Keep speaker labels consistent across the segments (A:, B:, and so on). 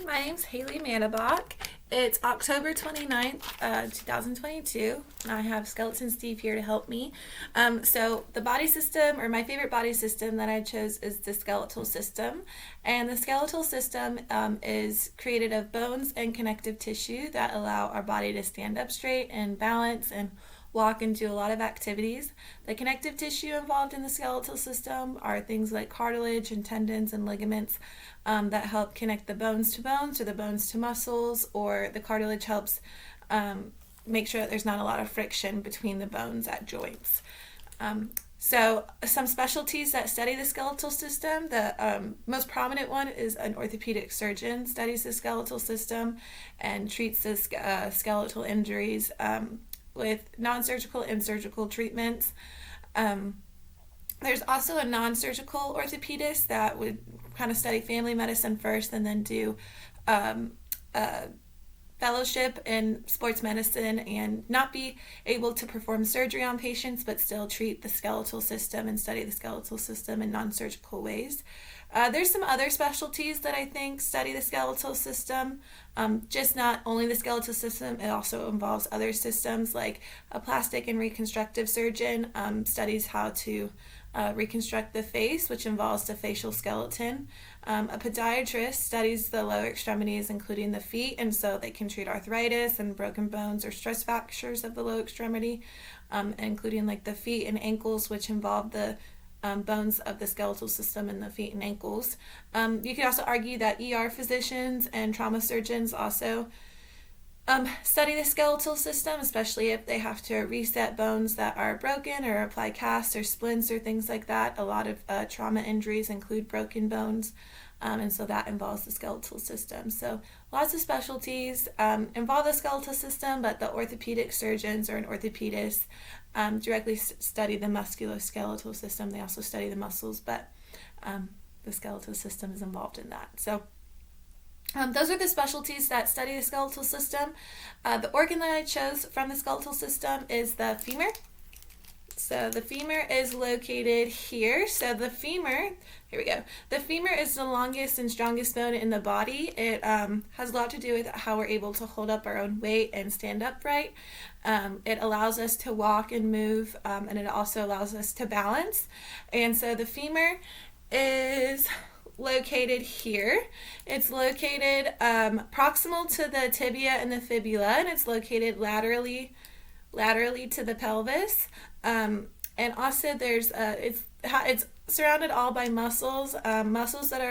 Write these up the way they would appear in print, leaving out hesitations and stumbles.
A: my name's Haylea Mannebach. It's October 29th, 2022, and I have Skeleton Steve here to help me. So the body system, or my favorite body system that I chose, is the skeletal system. And the skeletal system is created of bones and connective tissue that allow our body to stand up straight and balance and walk and do a lot of activities. The connective tissue involved in the skeletal system are things like cartilage and tendons and ligaments that help connect the bones to bones or the bones to muscles, or the cartilage helps make sure that there's not a lot of friction between the bones at joints. So some specialties that study the skeletal system, the most prominent one is an orthopedic surgeon studies the skeletal system and treats the skeletal injuries with non-surgical and surgical treatments. There's also a non-surgical orthopedist that would kind of study family medicine first and then do a fellowship in sports medicine and not be able to perform surgery on patients but still treat the skeletal system and study the skeletal system in non-surgical ways. There's some other specialties that I think study the skeletal system, just not only the skeletal system, it also involves other systems, like a plastic and reconstructive surgeon studies how to reconstruct the face, which involves the facial skeleton. A podiatrist studies the lower extremities, including the feet, and so they can treat arthritis and broken bones or stress fractures of the low extremity, including like the feet and ankles, which involve the bones of the skeletal system in the feet and ankles. You could also argue that ER physicians and trauma surgeons also study the skeletal system, especially if they have to reset bones that are broken or apply casts or splints or things like that. A lot of trauma injuries include broken bones, and so that involves the skeletal system. So lots of specialties involve the skeletal system, but the orthopedic surgeons or an orthopedist directly study the musculoskeletal system. They also study the muscles, but the skeletal system is involved in that. So those are the specialties that study the skeletal system. The organ that I chose from the skeletal system is the femur. So the femur is located here. So the femur, here we go. The femur is the longest and strongest bone in the body. It has a lot to do with how we're able to hold up our own weight and stand upright. It allows us to walk and move, and it also allows us to balance. And so the femur is located here. It's located proximal to the tibia and the fibula, and it's located laterally to the pelvis. And also there's it's surrounded all by muscles. Muscles that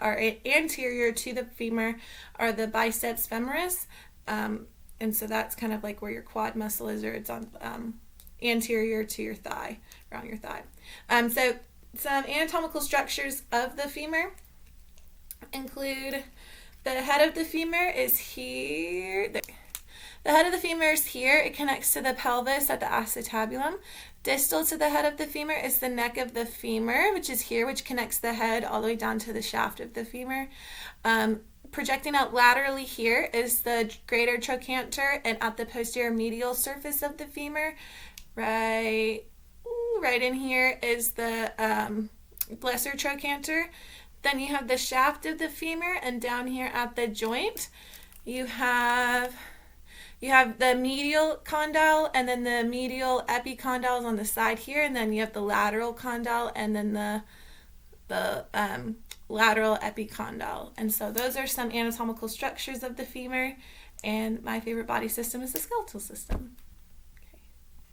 A: are anterior to the femur are the biceps femoris, and so that's kind of like where your quad muscle is, or it's on anterior to your thigh, around your thigh. So some anatomical structures of the femur include the head of the femur is here. The head of the femur is here. It connects to the pelvis at the acetabulum. Distal to the head of the femur is the neck of the femur, which is here, which connects the head all the way down to the shaft of the femur. Projecting out laterally here is the greater trochanter, and at the posterior medial surface of the femur, right in here is the lesser trochanter. Then you have the shaft of the femur, and down here at the joint you have the medial condyle, and then the medial epicondyles on the side here, and then you have the lateral condyle, and then the lateral epicondyle. And so those are some anatomical structures of the femur, and my favorite body system is the skeletal system.